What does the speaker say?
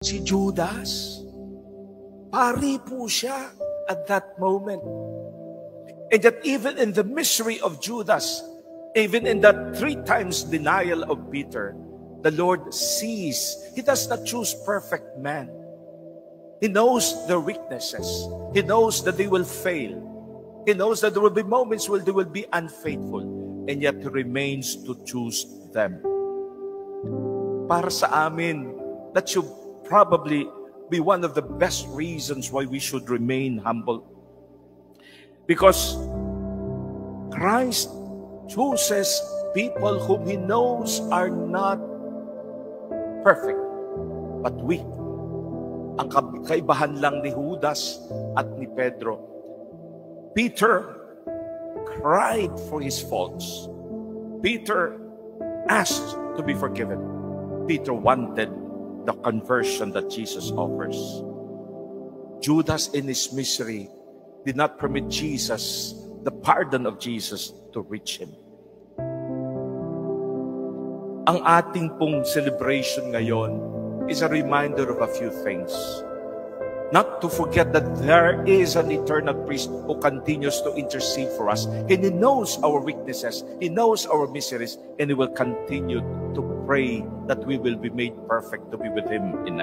Si Judas, pari po siya at that moment. And that even in the misery of Judas, even in that 3 times denial of Peter, the Lord sees. He does not choose perfect men. He knows their weaknesses. He knows that they will fail. He knows that there will be moments where they will be unfaithful, and yet He remains to choose them. Para sa amin, that should probably be one of the best reasons why we should remain humble. Because Christ chooses people whom He knows are not perfect, but weak. Ang kaibahan lang ni Judas at ni Pedro. Peter cried for his faults. Peter asked to be forgiven. Peter wanted the conversion that Jesus offers. Judas, in his misery, did not permit Jesus, the pardon of Jesus, to reach him. Ang ating pong celebration ngayon is a reminder of a few things. Not to forget that there is an eternal priest who continues to intercede for us. And He knows our weaknesses. He knows our miseries. And He will continue to pray that we will be made perfect to be with Him in